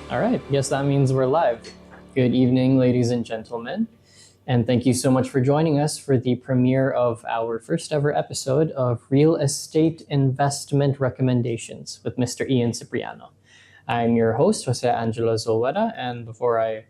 All right, yes, that means we're live. Good evening, ladies and gentlemen, and thank you so much for joining us for the premiere of our first ever episode of Real Estate Investment Recommendations with Mr. Ian Cipriano. I'm your host, Jose Angelo Zulueta, and before I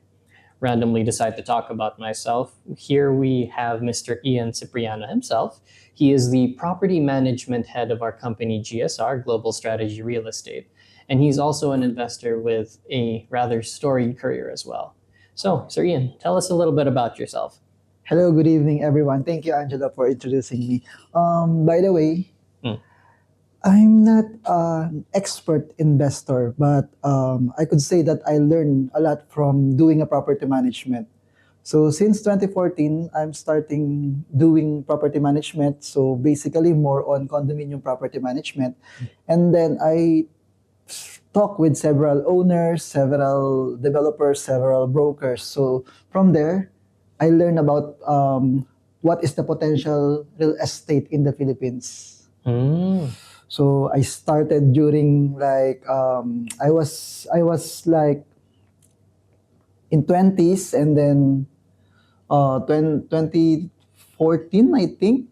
randomly decide to talk about myself, here we have Mr. Ian Cipriano himself. He is the property management head of our company, GSR, Global Strategy Real Estate. And he's also an investor with a rather storied career as well. So, Sir Ian, tell us a little bit about yourself. Hello, good evening, everyone. Thank you, Angela, for introducing me. By the way, I'm not an expert investor, but I could say that I learned a lot from doing a property management. So since 2014, I'm starting doing property management. So basically more on condominium property management. And then I talk with several owners, several developers, several brokers. So from there, I learned about what is the potential real estate in the Philippines. So I started during like I was like in 20s, and then 2014 I think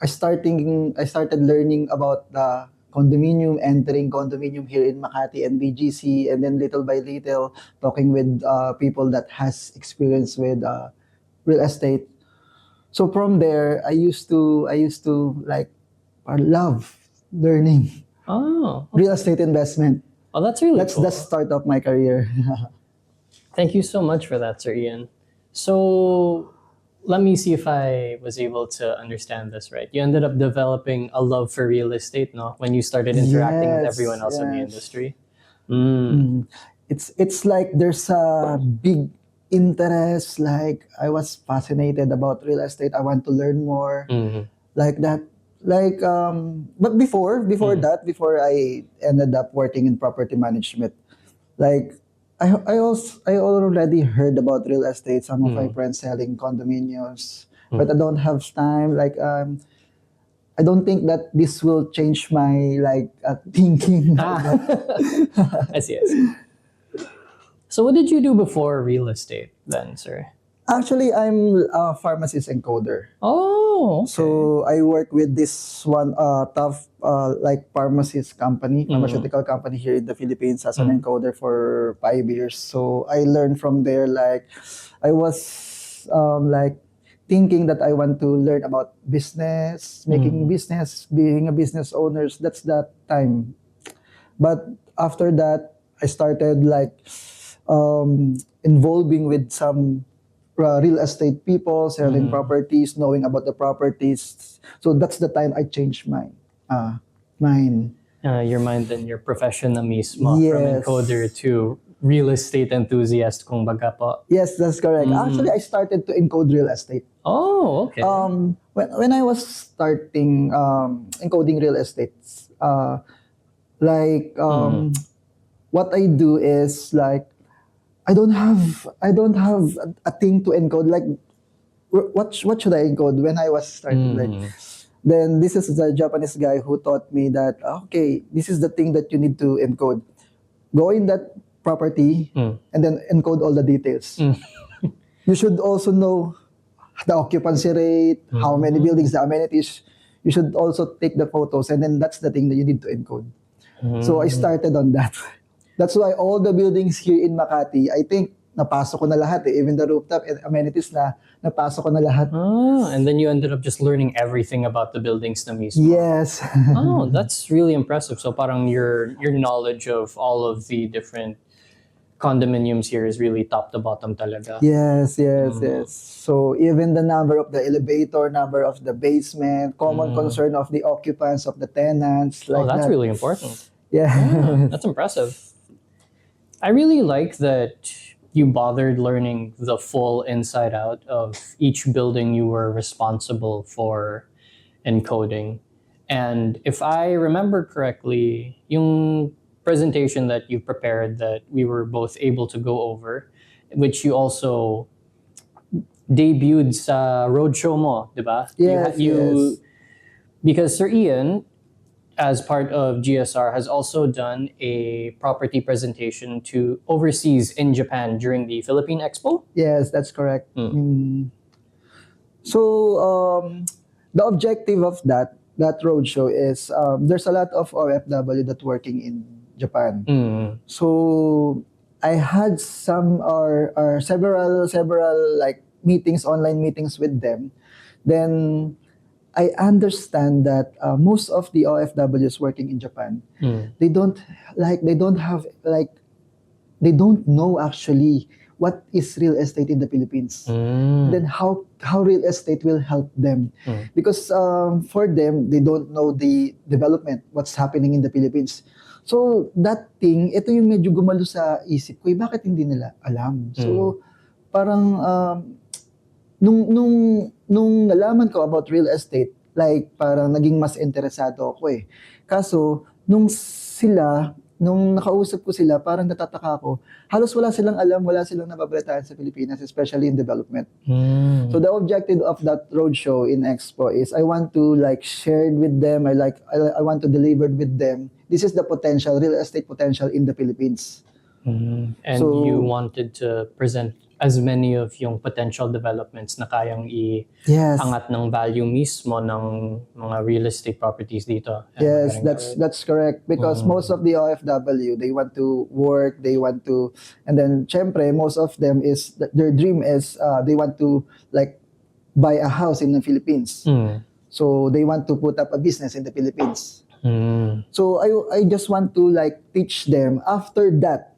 I started learning about the condominium, entering condominium here in Makati and BGC, and then little by little talking with people that has experience with real estate. So from there, I used to like love learning Oh, real estate investment. well, that's really That's cool. the start of my career. Thank you so much for that, Sir Ian. So, let me see if I was able to understand this right. You ended up developing a love for real estate, no? When you started interacting with Yes, everyone else in the yes. industry. It's like there's a big interest. Like I was fascinated about real estate. I want to learn more. Like that. Like but before I ended up working in property management, like I already heard about real estate. Some of my friends selling condominiums, but I don't have time. Like I don't think that this will change my like thinking. I see, I see. So, what did you do before real estate then, sir? Actually, I'm a pharmacist encoder. Oh, okay. So I work with this one tough like pharmacist company, pharmaceutical company here in the Philippines as an encoder for 5 years. So I learned from there. Like I was like thinking that I want to learn about business, making business, being a business owner. That's that time. But after that, I started like involving with some real estate people, selling properties, knowing about the properties. So that's the time I changed my mind. Your mind and your profession na mismo, from Yes. encoder to real estate enthusiast, kung baga po. Yes, that's correct. Actually, I started to encode real estate. Oh, okay. When I was starting encoding real estate, like what I do is like I don't have a thing to encode. Like what should I encode when I was starting? Like then this is the Japanese guy who taught me that okay, this is the thing that you need to encode. Go in that property and then encode all the details. You should also know the occupancy rate, how many buildings, the amenities. You should also take the photos, and then that's the thing that you need to encode. So I started on that. That's why all the buildings here in Makati, I think napasok ko na lahat eh. Even the rooftop and amenities na napasok ko na lahat. And then you ended up just learning everything about the buildings na mismo. Yes. Oh, that's really impressive. So parang your knowledge of all of the different condominiums here is really top to bottom talaga. Yes. So even the number of the elevator, number of the basement, common concern of the occupants, of the tenants, like Oh, that's that. really important. Yeah. That's impressive. I really like that you bothered learning the full inside out of each building you were responsible for encoding. And if I remember correctly, yung presentation that you prepared that we were both able to go over, which you also debuted sa roadshow mo, di ba? Yes, yes. Because Sir Ian, as part of GSR, has also done a property presentation to overseas in Japan during the Philippine Expo. Yes, that's correct. So the objective of that roadshow is there's a lot of OFW that working in Japan. So I had some or several like meetings, online meetings with them. Then I understand that most of the OFWs working in Japan, they don't know actually what is real estate in the Philippines. Then how real estate will help them, because for them they don't know the development, what's happening in the Philippines. So that thing, ito yung medyo gumalo sa isip ko, bakit hindi nila alam? So parang nung nalaman ko about real estate, like parang naging mas interesado ako eh. Kaso nung nakausap ko sila, parang natataka ako. Halos wala silang alam, wala silang nababalitahan sa Pilipinas, especially in development. So the objective of that roadshow in Expo is I want to like share with them, I want to deliver with them. This is the potential, real estate potential in the Philippines. And so, you wanted to present as many of yung potential developments na kayang i-angat ng value mismo ng mga real estate properties dito. Yes, that's correct. Because most of the OFW, they want to work, and then syempre, most of them is, their dream is, they want to like buy a house in the Philippines. So they want to put up a business in the Philippines. So I just want to like teach them after that.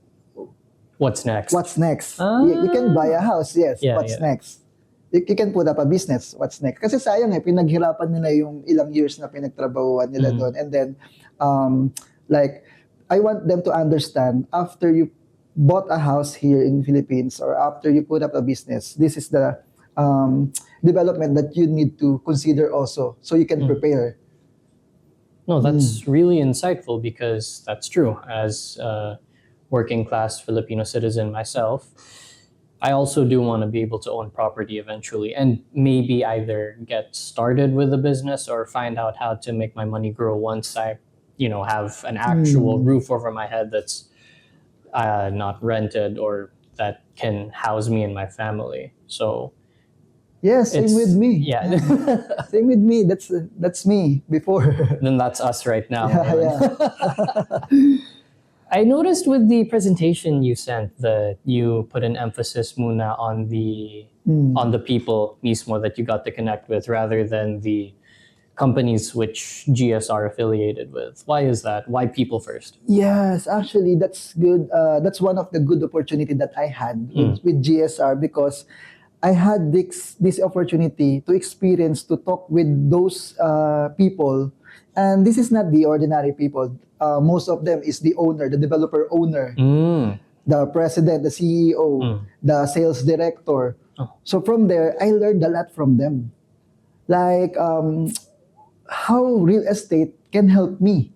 What's next? You can buy a house, yes. What's next? You can put up a business. What's next? Kasi sayang pinaghirapan nila yung ilang years na pinagtrabahuan nila doon. And then, like, I want them to understand, after you bought a house here in Philippines or after you put up a business, this is the development that you need to consider also, so you can prepare. No, that's really insightful, because that's true. As working class Filipino citizen myself, I also do want to be able to own property eventually, and maybe either get started with a business or find out how to make my money grow once I, have an actual roof over my head that's not rented, or that can house me and my family. So yeah, same with me. Yeah. Same with me. That's me before. Then that's us right now. Yeah. I noticed with the presentation you sent that you put an emphasis muna on the people mismo that you got to connect with, rather than the companies which GS are affiliated with. Why is that? Why people first? Yes, actually, that's good. That's one of the good opportunity that I had with GSR, because I had this opportunity to experience, to talk with those people. And this is not the ordinary people. Most of them is the owner, the developer owner, the president, the CEO, the sales director. So from there, I learned a lot from them. Like how real estate can help me.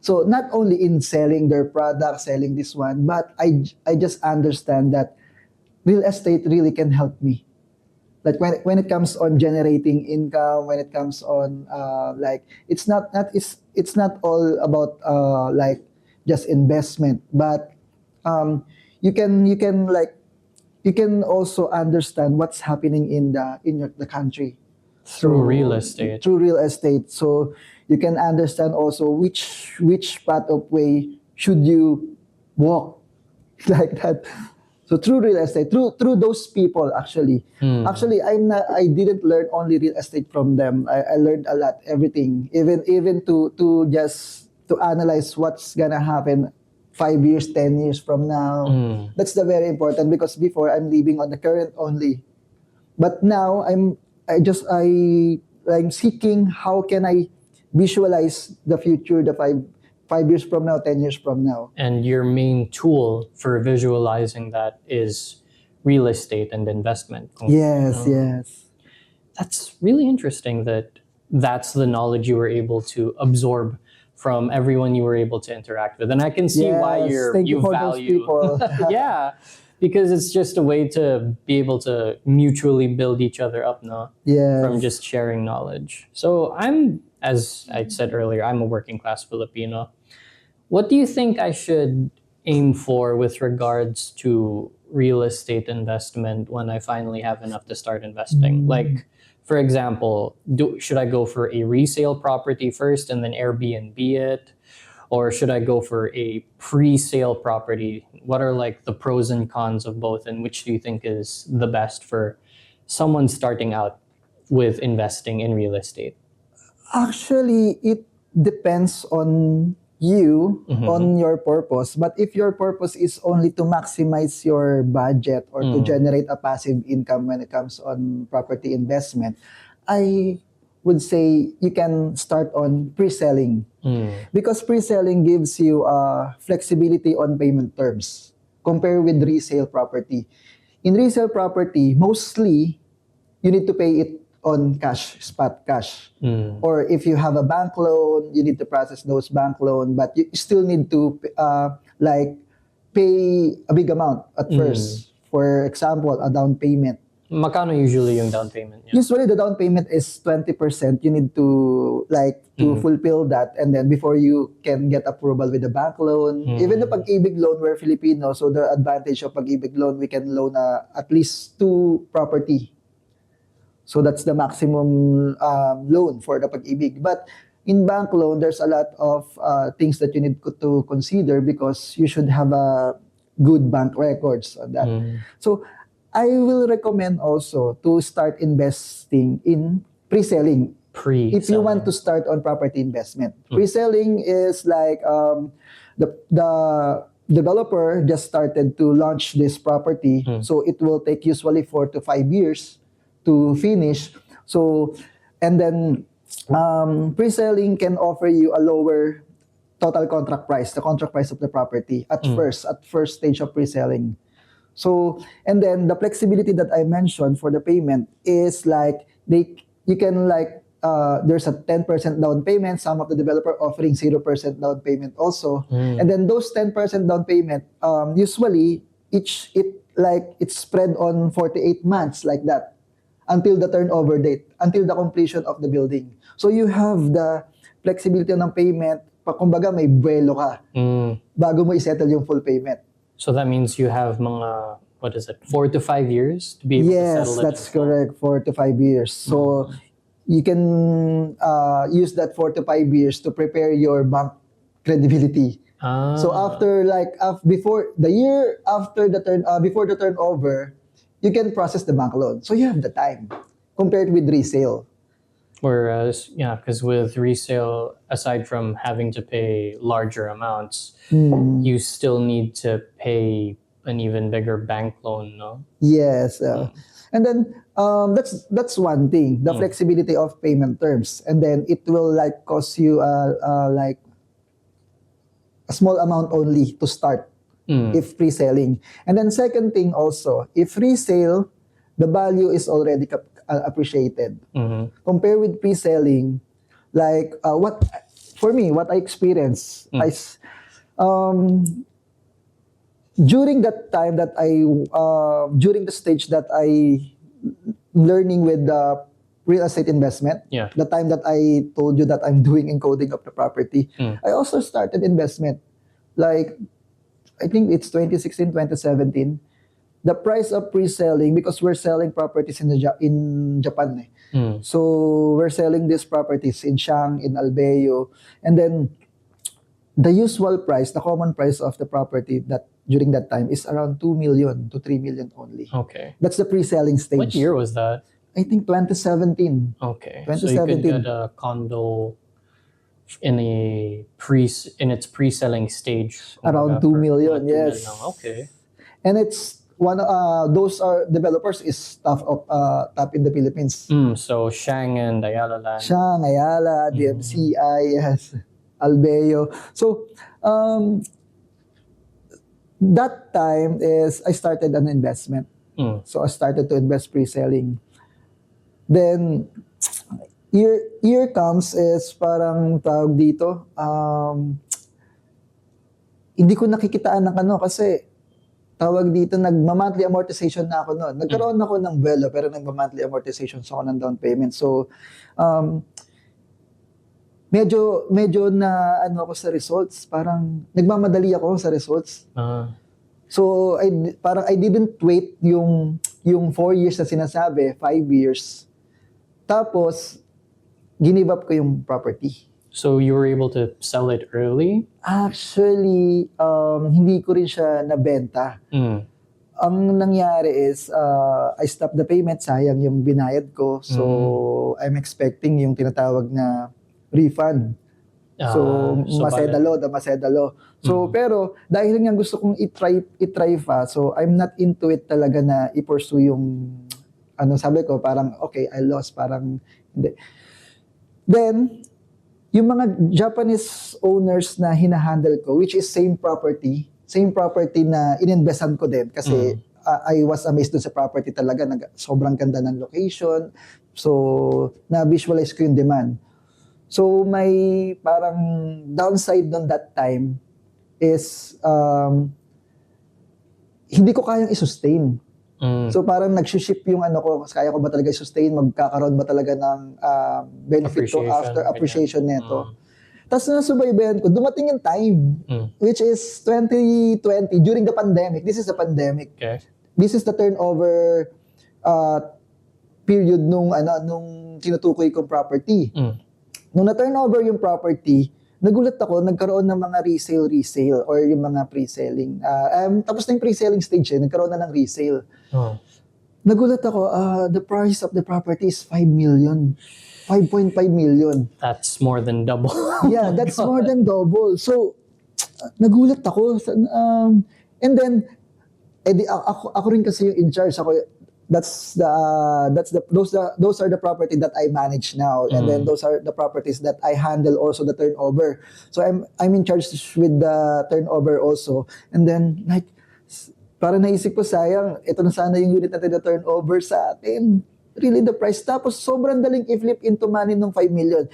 So not only in selling their product, selling this one, but I just understand that real estate really can help me. Like when it comes on generating income, when it comes on like it's not all about like just investment, but you can also understand what's happening in the country through real estate. Through real estate, so you can understand also which path of way should you walk, like that. So through real estate, through those people, actually, I didn't learn only real estate from them. I learned a lot, everything, even to just to analyze what's gonna happen 5 years, 10 years from now. That's the very important, because before I'm living on the current only, but now I'm seeking how can I visualize the future, the 5 years from now, 10 years from now. And your main tool for visualizing that is real estate and investment. Yes. That's really interesting that that's the knowledge you were able to absorb from everyone you were able to interact with. And I can see why you value those people. Yeah, because it's just a way to be able to mutually build each other up, no? Yes. From just sharing knowledge. So I'm as I said earlier, I'm a working class Filipino. What do you think I should aim for with regards to real estate investment when I finally have enough to start investing? Like, for example, should I go for a resale property first and then Airbnb it? Or should I go for a pre-sale property? What are like the pros and cons of both, and which do you think is the best for someone starting out with investing in real estate? Actually, it depends on you, on your purpose. But if your purpose is only to maximize your budget or to generate a passive income when it comes on property investment, I would say you can start on pre-selling. Because pre-selling gives you flexibility on payment terms compared with resale property. In resale property, mostly you need to pay it on cash, spot cash. Or if you have a bank loan, you need to process those bank loan, but you still need to like pay a big amount at first. For example, a down payment. Magkano usually yung down payment? Yeah. Usually the down payment is 20%. You need to fulfill that, and then before you can get approval with the bank loan. Even the pag-ibig loan, we're Filipino, so the advantage of pag-ibig loan, we can loan at least 2 property. So that's the maximum loan for the pag-ibig. But in bank loan, there's a lot of things that you need to consider because you should have a good bank records on that. So I will recommend also to start investing in pre-selling. If you want to start on property investment. Pre-selling is like the developer just started to launch this property. So it will take usually 4 to 5 years to finish. So, and then pre-selling can offer you a lower total contract price, the contract price of the property at first stage of pre-selling. So, and then the flexibility that I mentioned for the payment is like you can like there's a 10% down payment. Some of the developer offering 0% down payment also, and then those 10% down payment usually it's spread on 48 months like that until the turnover date, until the completion of the building. So you have the flexibility ng payment. Kumbaga may buwelo ka bago mo isettle yung full payment. So that means you have mga, 4 to 5 years to be able to settle it? Yes, that's correct, 4 to 5 years. So you can use that 4 to 5 years to prepare your bank credibility. So after before the year after before the turnover, you can process the bank loan. So you have the time compared with resale. Whereas, because with resale, aside from having to pay larger amounts, you still need to pay an even bigger bank loan, no? Yes. And then that's one thing, the flexibility of payment terms. And then it will cost you like a small amount only to start if pre-selling. And then second thing also, if resale, the value is already appreciated. Compared with pre-selling, what I experienced, during that time that during the stage that I learning with the real estate investment, the time that I told you that I'm doing encoding of the property, I also started investment. I think it's 2016, 2017. The price of pre-selling, because we're selling properties in Japan. So we're selling these properties in Siang, in Albeo. And then the usual price, the common price of the property that during that time is around 2 million to 3 million only. Okay. That's the pre-selling stage. What year was that? I think 2017. Okay. 2017. So you could get a condo in its pre-selling stage. Around 2 million, yes. Okay. And it's those are developers is top in the Philippines. So Siang and Ayala Land. Siang, Ayala, DMCI, yes, Albeo. So that time is I started an investment. So I started to invest pre-selling. Then year comes is parang tawag dito, hindi ko nakikitaan ng kasi tawag dito, nagma-monthly amortization na ako noon. Nagkaroon ako ng buwelo pero nagma-monthly amortization ako ng down payment. So, medyo na ano ako sa results, parang nagmamadali ako sa results. So parang I didn't wait yung 4 years na sinasabi, 5 years. Tapos give up ko yung property. So you were able to sell it early? Actually, hindi ko rin siya nabenta. Ang nangyari is I stopped the payment, sayang yung binayad ko. So I'm expecting yung tinatawag na refund. So masedalo. So pero dahil nga gusto kong i-try pa, so I'm not into it talaga na i-pursue yung sabi ko parang okay, I lost, parang hindi. Then yung mga Japanese owners na hinahandle ko, which is same property na ininvestan ko din kasi I was amazed dun sa property talaga, sobrang ganda ng location. So na-visualize ko yung demand. So may parang downside on that time is hindi ko kayang i-sustain. So parang nag-ship yung ko, kaya ko ba talaga i-sustain, magkakaroon ba talaga ng benefit to after appreciation neto. Tapos nasubaybayan ko, dumating yung time, which is 2020, during the pandemic. This is the pandemic. Okay. This is the turnover period nung tinutukoy kong property. Nung na-turnover yung property, nagulat ako, nagkaroon ng mga resale or yung mga pre-selling. Tapos na yung pre-selling stage nagkaroon na ng resale. Nagulat ako, the price of the property is 5 million. 5.5 million. That's more than double. Yeah, that's more than double. So, nagulat ako. And then, ako rin kasi yung in charge. Those are the property that I manage now, and then those are the properties that I handle also the turnover. So I'm in charge with the turnover also, and then like parang naisip ko, sayang, ito na sana yung unit natin na turnover sa atin. Really the price. Tapos sobrang daling i-flip into money ng 5 million.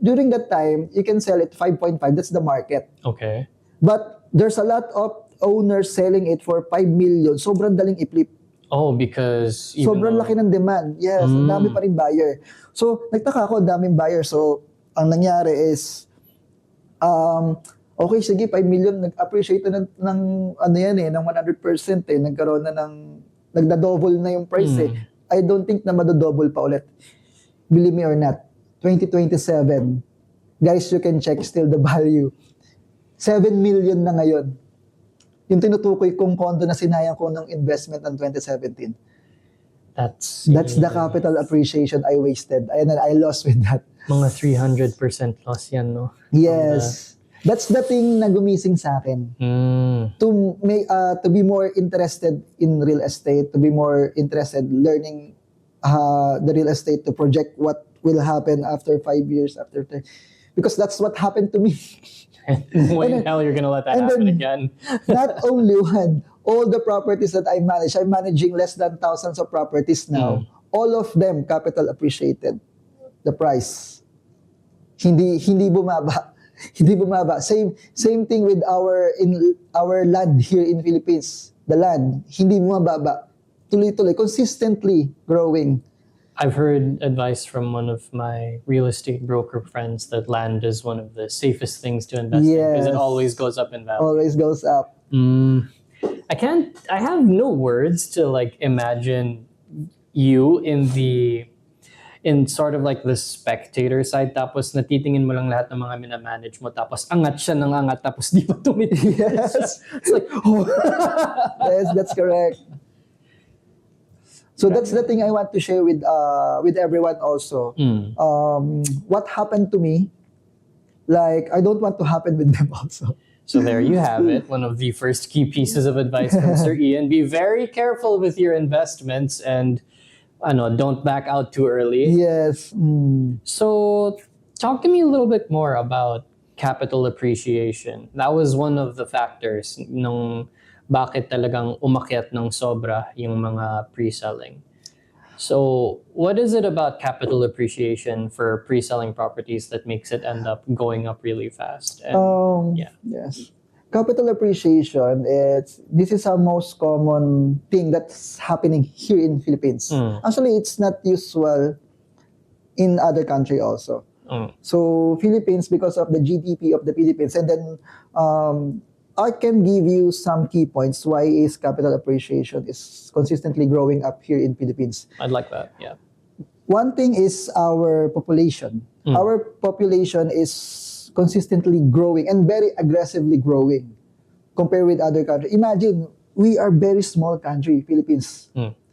During that time, you can sell it 5.5. That's the market. Okay. But there's a lot of owners selling it for 5 million. Sobrang daling i-flip. Oh, because sobrang laki ng demand. Yes, ang dami pa rin buyer. So, nagtaka ako, daming buyer. So, ang nangyari is, okay, sige, 5 million, nag-appreciate na ng ng 100%. Nagkaroon na nagda-double na yung price I don't think na madodouble pa ulit. Believe me or not, 2027, guys, you can check still the value. 7 million na ngayon. Yung tinutukoy kong condo na sinayang ko ng investment ng 2017. That's the capital appreciation I wasted. And I lost with that. Mga 300% loss yan, no? Yes. That's the thing na gumising sa akin. To be more interested in real estate, to be more interested learning the real estate, to project what will happen after 5 years, after 10. Because that's what happened to me. When in hell you're gonna let that happen again? Not only one, all the properties that I manage, I'm managing less than thousands of properties now. All of them capital appreciated. The price hindi bumaba. Hindi bumaba. Same thing with our land here in Philippines. The land hindi bumababa. Tuloy-tuloy, consistently growing. I've heard advice from one of my real estate broker friends that land is one of the safest things to invest in because it always goes up in value. Always goes up. I have no words to like imagine you in sort of like the spectator side, tapos natitingin mo lang lahat ng mga minamanage mo, tapos angat siya ng angat, tapos di pa tumitigil. Yes. It's like, oh. Yes, that's correct. So that's the thing I want to share with everyone also. What happened to me, like I don't want to happen with them also. So there you have it. One of the first key pieces of advice from Sir Ian. Be very careful with your investments and don't back out too early. Yes. So talk to me a little bit more about capital appreciation. That was one of the factors nung bakit talagang umakyat ng sobra yung mga pre-selling. So, what is it about capital appreciation for pre-selling properties that makes it end up going up really fast? And, Yes. Capital appreciation, this is a most common thing that's happening here in Philippines. Actually, it's not usual in other country also. So Philippines, because of the GDP of the Philippines, and then I can give you some key points why is capital appreciation is consistently growing up here in Philippines. I'd like that. Yeah. One thing is our population. Our population is consistently growing and very aggressively growing compared with other countries. Imagine, we are very small country, Philippines,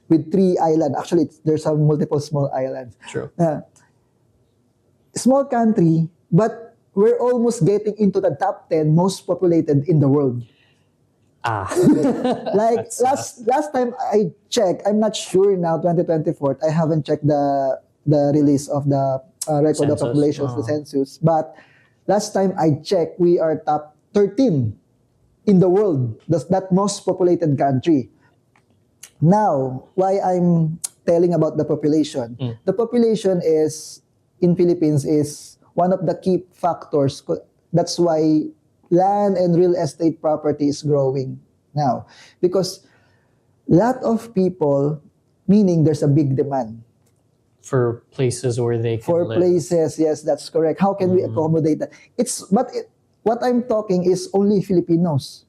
with 3 islands. Actually, there's some multiple small islands. True. Small country, but we're almost getting into the top 10 most populated in the world. Like last time I checked, I'm not sure now, 2024, I haven't checked the release of the record of populations, the census, but last time I checked, we are top 13 in the world, that most populated country. Now, why I'm telling about the population? The population is, in Philippines, is one of the key factors. That's why land and real estate property is growing now. Because lot of people, meaning there's a big demand. For places where they can live. For places, yes, that's correct. How can we accommodate that? What I'm talking is only Filipinos.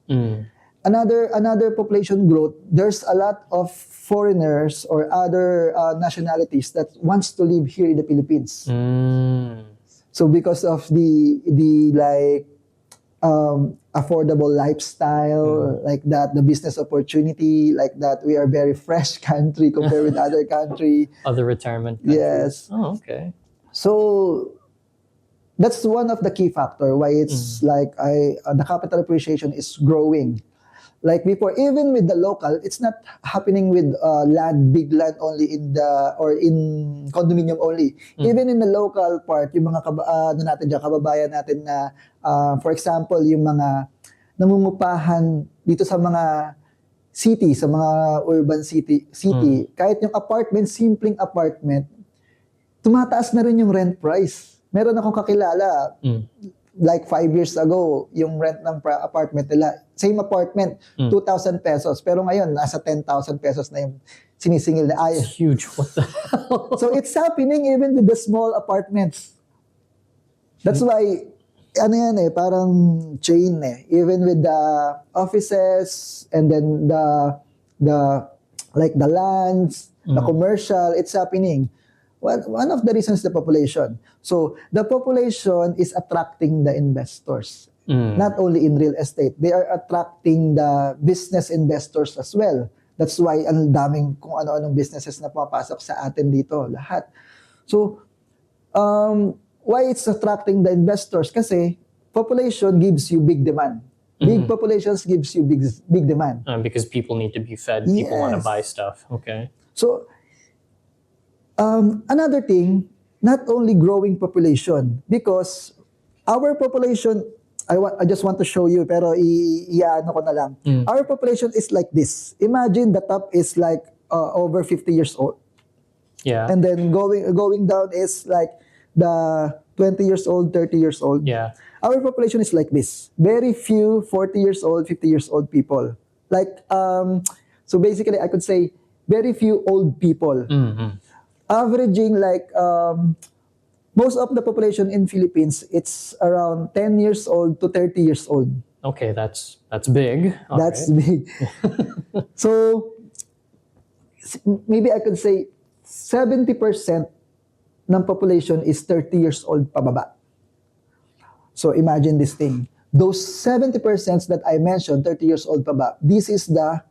Another population growth, there's a lot of foreigners or other nationalities that wants to live here in the Philippines. So because of the affordable lifestyle, like that, the business opportunity, like that, we are very fresh country compared with other country. Other retirement countries. Yes. Oh, okay. So that's one of the key factor why it's like the capital appreciation is growing. Like before, even with the local, it's not happening with big land only in condominium only. Even in the local part, yung mga kababayan natin na, for example, yung mga namumupahan dito sa mga city, sa mga urban city, kahit yung apartment, simpleng apartment, tumataas na rin yung rent price. Meron akong kakilala, like 5 years ago, yung rent ng apartment nila, same apartment, 2,000 pesos. Pero ngayon, nasa 10,000 pesos na yung sinisingil na ay. It's huge. What the hell? So it's happening even with the small apartments. That's why, parang chain eh. Even with the offices and then the lands, the commercial, it's happening. One of the reasons the population. So the population is attracting the investors. Not only in real estate, they are attracting the business investors as well. That's why ang daming kung ano-anong businesses na pumapasok sa atin dito, lahat. So, why it's attracting the investors? Kasi population gives you big demand. Big populations gives you big demand. Because people need to be fed. People want to buy stuff. Okay. So, another thing, not only growing population, because our population, I just want to show you, pero iano ko na lang. Our population is like this. Imagine the top is like over 50 years old. Yeah. And then going down is like the 20 years old, 30 years old. Yeah. Our population is like this. Very few 40 years old, 50 years old people. Like, so basically I could say very few old people. Averaging like, most of the population in Philippines, it's around 10 years old to 30 years old. Okay, that's big. All that's right. big. So, maybe I could say 70% ng population is 30 years old pababa. So, imagine this thing. Those 70% that I mentioned, 30 years old pababa, this is the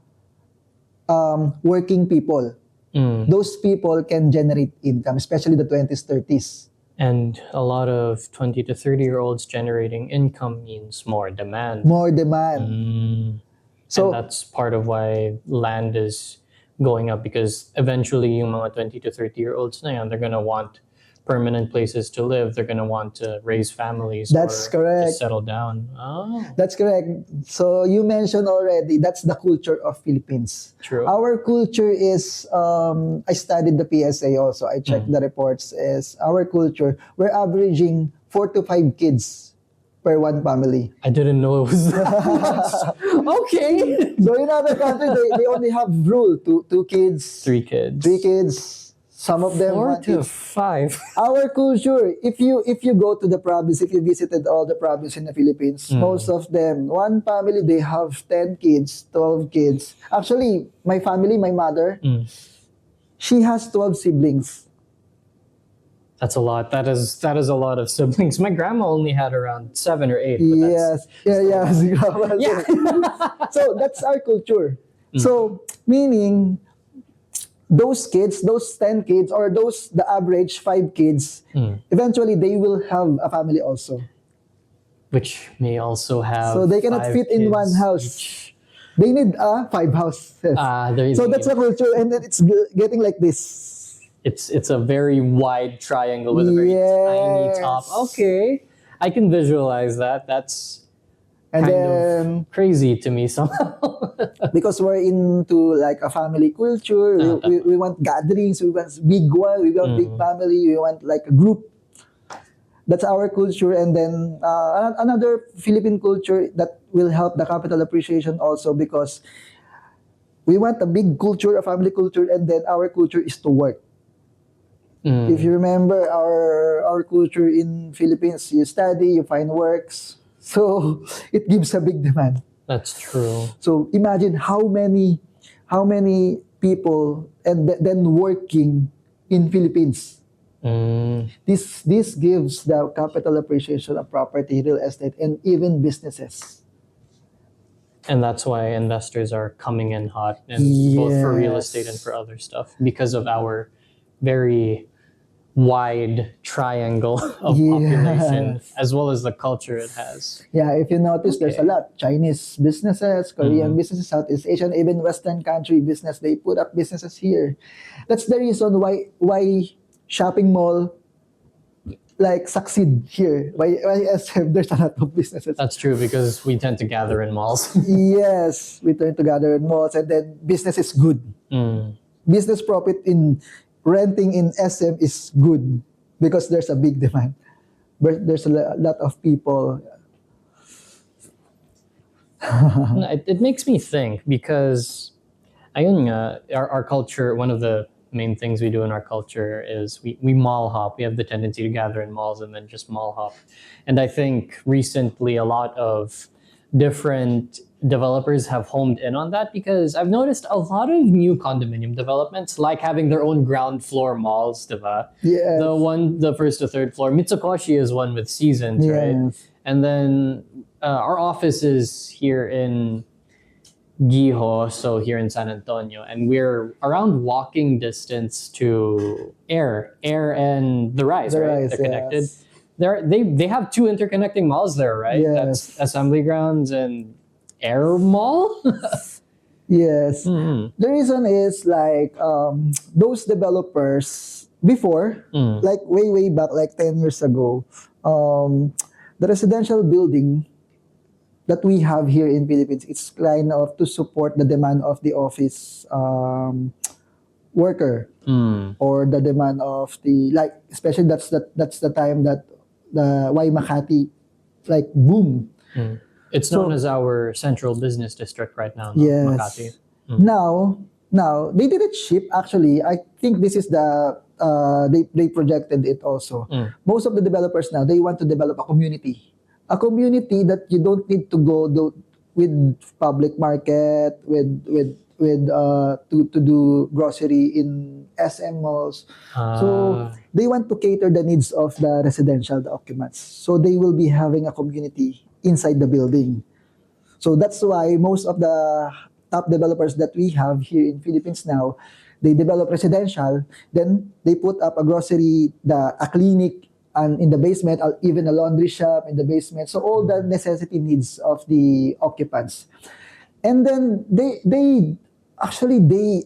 working people. Those people can generate income, especially the 20s, 30s. And a lot of 20 to 30-year-olds generating income means more demand. More demand. So, and that's part of why land is going up, because eventually yung mga 20 to 30-year-olds na yan, they're going to want permanent places to live. They're going to want to raise families. That's correct. To settle down. Oh. That's correct. So you mentioned already, that's the culture of Philippines. True. Our culture is, I studied the PSA also. I checked the reports. Is our culture, we're averaging 4 to 5 kids per one family. I didn't know it was that. Okay. So in other countries, they only have rule, two kids. 3 kids. 3 kids. Some of them 4 want to it. 5. Our culture, if you go to the province, if you visited all the provinces in the Philippines, most of them, one family, they have 10 kids, 12 kids. Actually, my family, my mother, she has 12 siblings. That's a lot. That is a lot of siblings. My grandma only had around 7 or 8. But Yes. Yeah. Yeah. So that's our culture. So meaning those kids, those 10 kids, or the average 5 kids, eventually they will have a family also. Which may also have So they cannot 5 fit in one kids house. each. They need 5 houses. There you So go. that's a culture, and then it's getting like this. It's a very wide triangle with a very tiny top. Okay, I can visualize that. That's And kind then, of crazy to me somehow. because we're into like a family culture, we want gatherings, we want big one, we want big family, we want like a group. That's our culture. And then another Philippine culture that will help the capital appreciation also, because we want a big culture, a family culture, and then our culture is to work. If you remember our culture in Philippines, you study, you find works. So it gives a big demand. That's true. So imagine how many people and then working in Philippines. This gives the capital appreciation of property, real estate, and even businesses. And that's why investors are coming in hot, and both for real estate and for other stuff, because of our very wide triangle of population, as well as the culture it has. Yeah, if you notice, there's a lot. Chinese businesses, Korean businesses, Southeast Asian, even Western country business, they put up businesses here. That's the reason why shopping mall like succeed here. Why SM, there's a lot of businesses. That's true, because we tend to gather in malls. Yes, we tend to gather in malls, and then business is good. Business profit in renting in SM is good because there's a big demand. But there's a lot of people. It makes me think, because ayun nga, our culture, one of the main things we do in our culture is we mall hop. We have the tendency to gather in malls and then just mall hop. And I think recently a lot of different developers have homed in on that, because I've noticed a lot of new condominium developments like having their own ground floor malls, diba? Yes. The first to third floor. Mitsukoshi is one with Seasons, right? And then our office is here in Giho, so here in San Antonio, and we're around walking distance to Air and the Rise, right? They're connected. Yes. They have 2 interconnecting malls there, right? Yes. That's Assembly Grounds and Air Mall. Yes. The reason is like those developers before, like way back, like 10 years ago, the residential building that we have here in Philippines, it's kind of to support the demand of the office worker, or the demand of the, like, especially that's the time that the Y Makati like boom. It's known as our central business district right now, no? Yes. Makati. Now they didn't ship. Actually, I think this is the they projected it also. Most of the developers now, they want to develop a community that you don't need to go with public market to do grocery in SM malls. So they want to cater the needs of the residential, the occupants. So they will be having a community inside the building. So that's why most of the top developers that we have here in Philippines now, they develop residential, then they put up a grocery, a clinic, and in the basement, even a laundry shop in the basement. So all the necessity needs of the occupants. And then they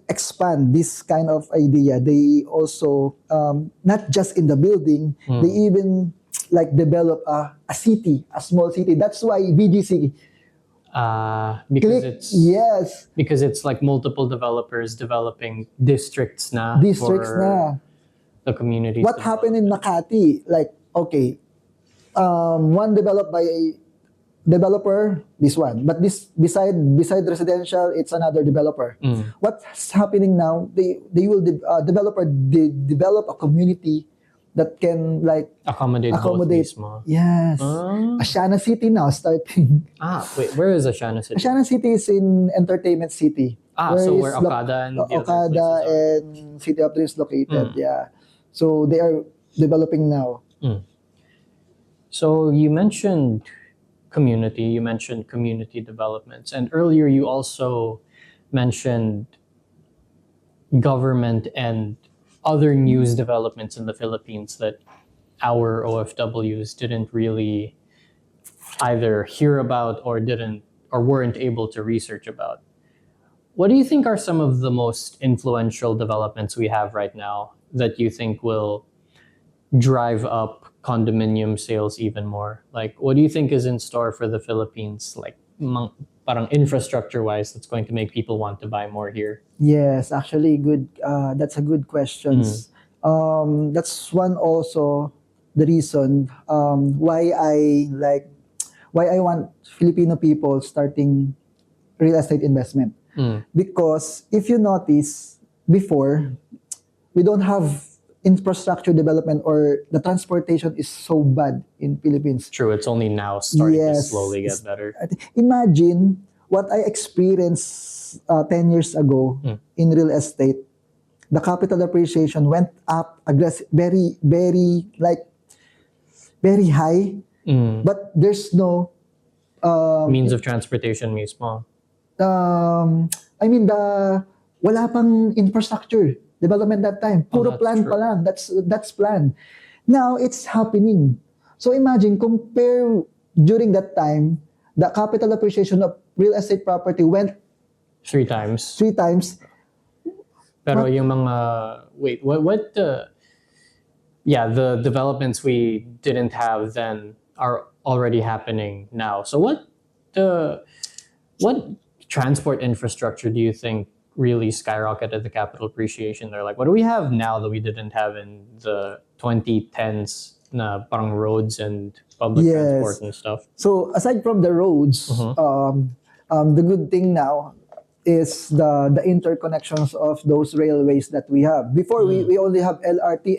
expand this kind of idea. They also, not just in the building, they even like develop a city, a small city. That's why BGC. Because it's like multiple developers developing districts na. The community. What happened in Makati? Like, okay, one developed by developer, this one. But this beside residential, it's another developer. What's happening now? They will develop a community that can like Accommodate both mismo. Yes. Asiana City now starting. Wait, where is Asiana City? Asiana City is in Entertainment City. Where Okada and the other places are. And City of Dreams located. Yeah. So they are developing now. So you mentioned community developments, and earlier you also mentioned government and other news developments in the Philippines that our OFWs didn't really either hear about or weren't able to research about. What do you think are some of the most influential developments we have right now that you think will drive up condominium sales even more? Like, what do you think is in store for the Philippines, like parang infrastructure-wise, that's going to make people want to buy more here? Yes, actually, good. That's a good question. That's one also the reason why I want Filipino people starting real estate investment. Because if you notice, before, we don't have infrastructure development, or the transportation is so bad in Philippines. True, it's only now starting to slowly get better. Imagine what I experienced 10 years ago in real estate. The capital appreciation went up very, very, very high. But there's no means of transportation mismo. Wala pang infrastructure development that time. Puro plan pa lang. That's plan. Now it's happening. So imagine, compare during that time, the capital appreciation of real estate property went 3 times. 3 times. Pero yung mga the developments we didn't have then are already happening now. So what transport infrastructure do you think really skyrocketed the capital appreciation there? Like, what do we have now that we didn't have in the 2010s na parang roads and public transport and stuff? So aside from the roads, the good thing now is the interconnections of those railways that we have. Before we only have LRT,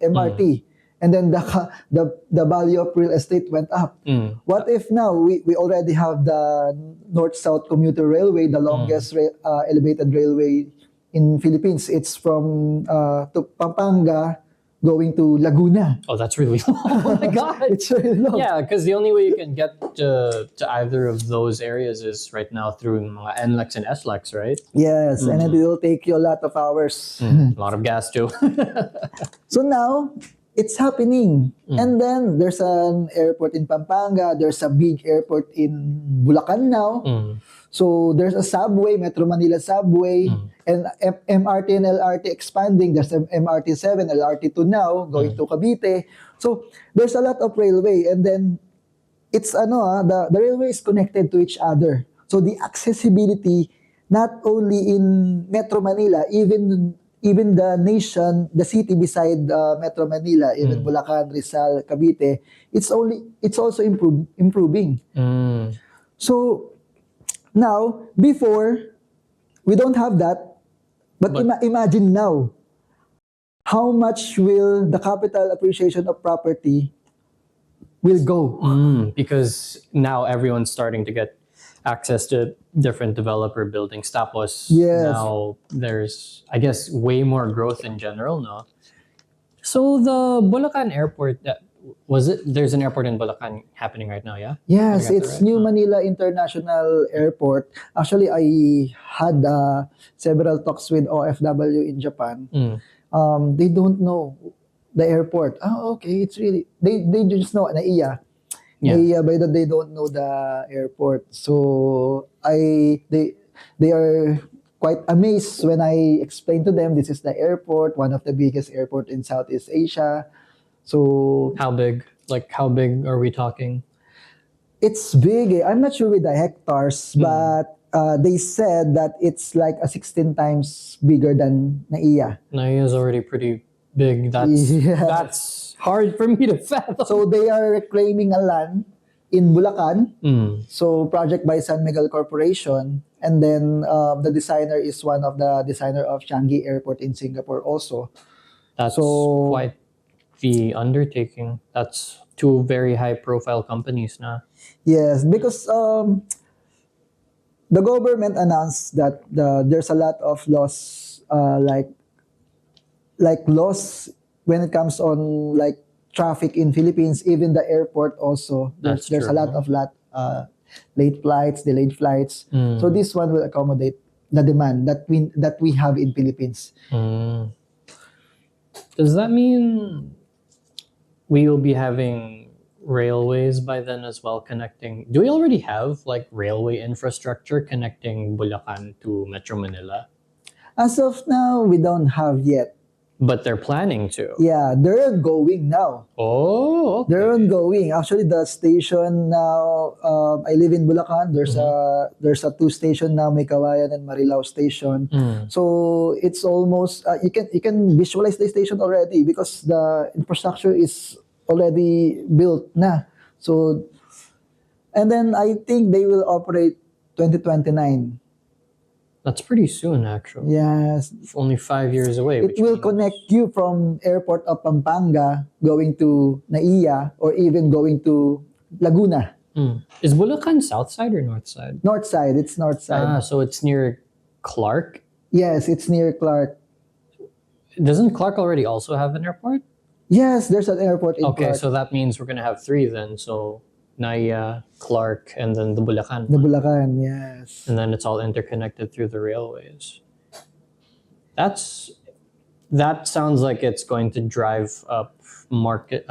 MRT. And then the value of real estate went up. What if now we already have the North-South Commuter Railway, the longest elevated railway in Philippines? It's from to Pampanga going to Laguna. Oh, that's really long. Oh my God. It's really long. Yeah, because the only way you can get to either of those areas is right now through mga NLEX and SLEX, right? Yes, and it will take you a lot of hours. A lot of gas too. So now, it's happening. And then there's an airport in Pampanga. There's a big airport in Bulacan now. So there's a subway, Metro Manila subway, and MRT and LRT expanding. There's MRT 7, LRT 2 now, going to Cavite. So there's a lot of railway. And then it's the railway is connected to each other. So the accessibility, not only in Metro Manila, even the nation, the city beside Metro Manila, even Bulacan, Rizal, Cavite, it's also improving. So now, before, we don't have that, but imagine now, how much will the capital appreciation of property will go? Because now everyone's starting to get access to different developer buildings. Tapos now there's, I guess, way more growth in general, no? So the Bulacan airport, there's an airport in Bulacan happening right now, yeah? Yes, it's New Manila International Airport. Actually, I had several talks with OFW in Japan. They don't know the airport. Oh, okay, it's really, they just know NAIA. By that they don't know the airport. So they are quite amazed when I explain to them this is the airport, one of the biggest airport in Southeast Asia. So how big? Like, how big are we talking? It's big. I'm not sure with the hectares, but they said that it's like a 16 times bigger than NAIA. NAIA is already pretty big. That's hard for me to fathom. So they are reclaiming a land in Bulacan. Mm. So project by San Miguel Corporation, and then the designer is one of the designer of Changi Airport in Singapore also. That's So- quite the undertaking. That's two very high profile companies na. Yes, because the government announced that there's a lot of loss, like loss when it comes on like traffic in Philippines, even the airport also. That's There's a true. lot of late flights, delayed flights. Mm. So this one will accommodate the demand that we have in Philippines. Mm. Does that mean we will be having railways by then as well connecting? Do we already have like railway infrastructure connecting Bulacan to Metro Manila? As of now, we don't have yet. But they're planning to. Yeah, they're going now. Oh, okay. They're ongoing. Actually, the station now. I live in Bulacan. There's a two station now, May Kawayan and Marilao station. Mm. So it's almost you can visualize the station already because the infrastructure is already built na. So, and then I think they will operate 2029. That's pretty soon, actually. Yes, It's only 5 years away. it which will means- connect you from airport of Pampanga going to Naiya or even going to Laguna. Mm. Is Bulacan south side or north side? North side, it's north side. Ah, so it's near Clark. Yes, it's near Clark. Doesn't Clark already also have an airport? Yes, there's an airport in Okay, Clark. so that means we're gonna have three then. So Naya, Clark, and then the Bulacan. The Bulacan, yes. And then it's all interconnected through the railways. That sounds like it's going to drive up market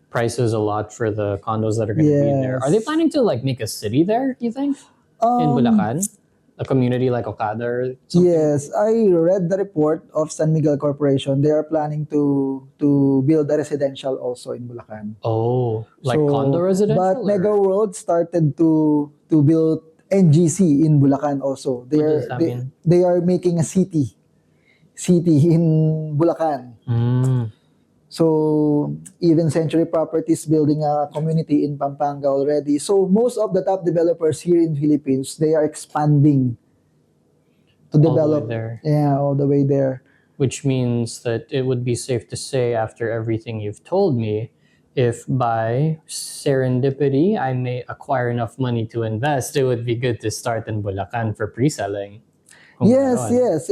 prices a lot for the condos that are going to be there. Are they Yes. planning to like make a city there? You think in Bulacan, a community like Okada or something? Yes, I read the report of San Miguel Corporation. They are planning to build a residential also in Bulacan. Oh, like So, condo residential. But or- Mega World started to build NGC in Bulacan also. What does that mean? They are making a city in Bulacan. Mm. So even Century Properties building a community in Pampanga already. So most of the top developers here in Philippines, they are expanding to All the way develop. there. Yeah, all the way there. Which means that it would be safe to say, after everything you've told me, if by serendipity I may acquire enough money to invest, it would be good to start in Bulacan for pre-selling. Kung Yes, meron. yes.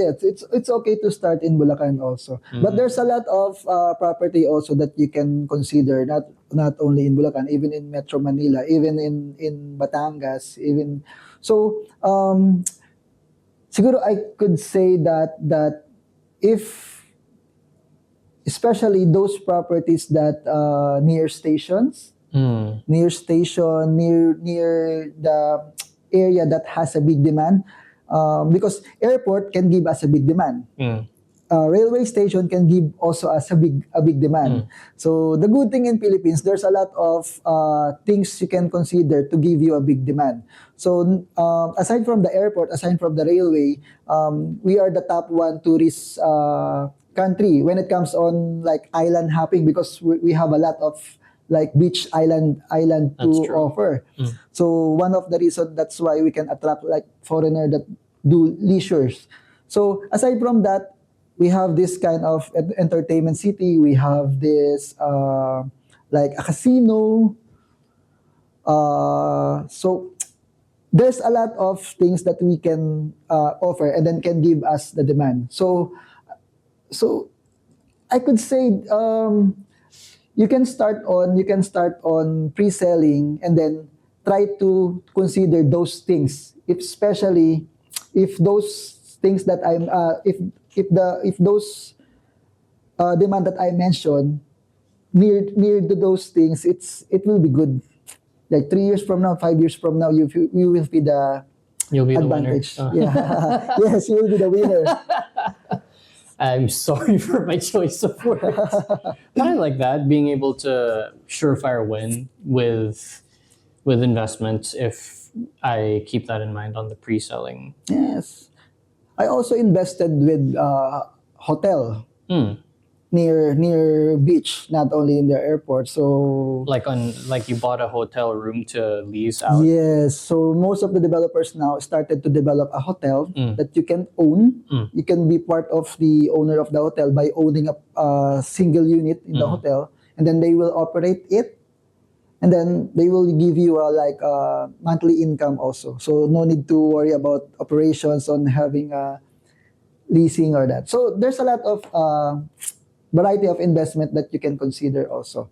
It's okay to start in Bulacan also. Mm-hmm. But there's a lot of property also that you can consider, not only in Bulacan, even in Metro Manila, even in Batangas, even so siguro I could say that if especially those properties that near stations, Mm. near the area that has a big demand, because airport can give us a big demand. Mm. Railway station can give also us a big demand. So the good thing in Philippines, there's a lot of things you can consider to give you a big demand. So aside from the airport, aside from the railway, we are the top one tourist country when it comes on like island hopping, because we have a lot of like beach island That's to true. offer. So one of the reasons that's why we can attract like foreigner that do leisures. So aside from that, we have this kind of entertainment city. We have this like a casino. So there's a lot of things that we can offer and then can give us the demand. So I could say you can start on pre-selling and then try to consider those things, especially if those things that I'm if those demand that I mentioned near to those things, it will be good. Like 3 years from now, 5 years from now, you will be the You'll be advantage. the winner. Yeah. Yes, you will be the winner. I'm sorry for my choice of words. But I like that, being able to surefire win with investments if I keep that in mind on the pre-selling. Yes. I also invested with hotel. Hmm. near beach, not only in the airport. So Like you bought a hotel room to lease out. yes, so most of the developers now started to develop a hotel that you can own. You can be part of the owner of the hotel by owning a single unit in the hotel, and then they will operate it, and then they will give you a monthly income also. So no need to worry about operations on having a leasing or that. So there's a lot of variety of investment that you can consider also.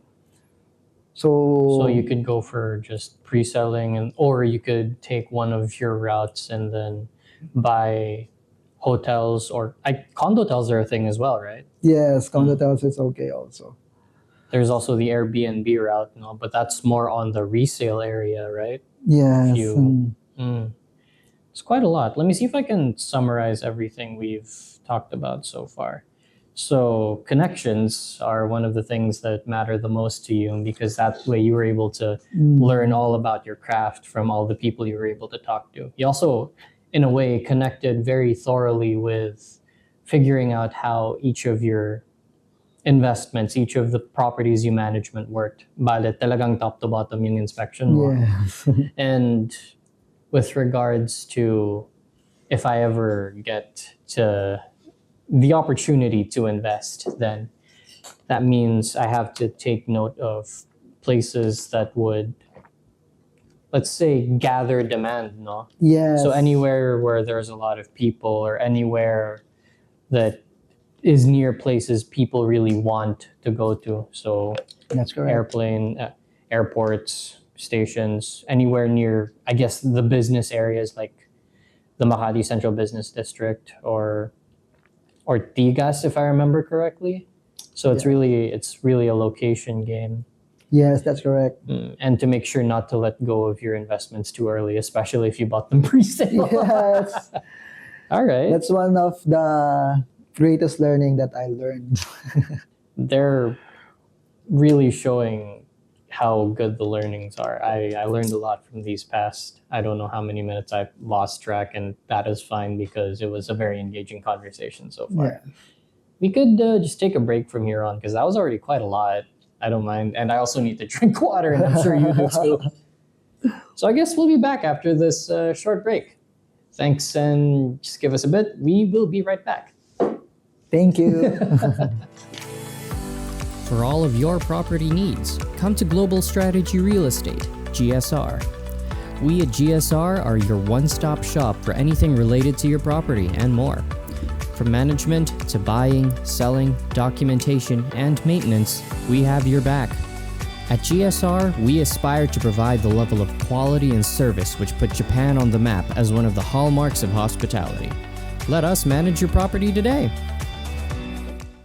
So you could go for just pre-selling, or you could take one of your routes and then buy hotels, or condo hotels are a thing as well, right? Yes, condo hotels is okay also. There's also the Airbnb route, but that's more on the resale area, right? Yes. It's quite a lot. Let me see if I can summarize everything we've talked about so far. So connections are one of the things that matter the most to you, because that way you were able to learn all about your craft from all the people you were able to talk to. You also, in a way, connected very thoroughly with figuring out how each of your investments, each of the properties you management worked. Bale, talagang top to bottom yung inspection mo. Yes. And with regards to if I ever get to the opportunity to invest, then that means I have to take note of places that would, let's say, gather demand, no? Yes. So anywhere where there's a lot of people, or anywhere that is near places people really want to go to. So That's correct. airports, stations, anywhere near, I guess, the business areas like the Makati Central Business District or Ortigas, if I remember correctly. So it's really a location game. Yes, that's correct. And to make sure not to let go of your investments too early, especially if you bought them pre-sale. Yes. All right. That's one of the greatest learning that I learned. They're really showing how good the learnings are. I learned a lot from these past, I don't know how many minutes. I've lost track, and that is fine because it was a very engaging conversation so far. Yeah. We could just take a break from here on, because that was already quite a lot. I don't mind. And I also need to drink water, and I'm sure you do too. So I guess we'll be back after this short break. Thanks, and just give us a bit. We will be right back. Thank you. For all of your property needs, come to Global Strategy Real Estate, GSR. We at GSR are your one-stop shop for anything related to your property and more. From management to buying, selling, documentation, and maintenance, we have your back. At GSR, we aspire to provide the level of quality and service which put Japan on the map as one of the hallmarks of hospitality. Let us manage your property today.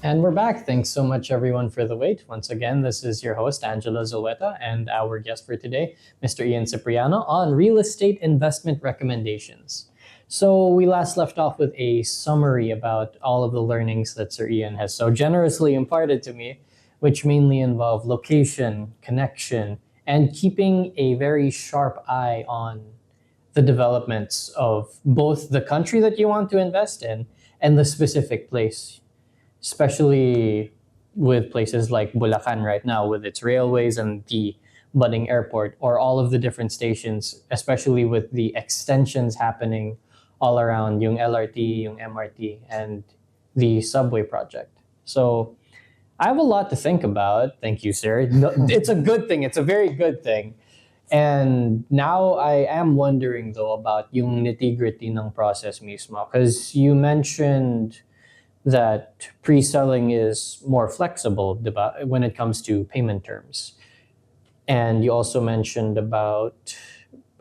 And we're back. Thanks so much, everyone, for the wait. Once again, this is your host, Angelo Zulueta, and our guest for today, Mr. Ian Cipriano, on real estate investment recommendations. So we last left off with a summary about all of the learnings that Sir Ian has so generously imparted to me, which mainly involve location, connection, and keeping a very sharp eye on the developments of both the country that you want to invest in and the specific place, especially with places like Bulacan right now with its railways and the budding airport, or all of the different stations, especially with the extensions happening all around yung LRT, yung MRT, and the subway project. So I have a lot to think about. Thank you, sir. No, it's a good thing. It's a very good thing. And now I am wondering, though, about yung nitty-gritty ng process mismo. Because you mentioned that pre-selling is more flexible, diba, when it comes to payment terms. And you also mentioned about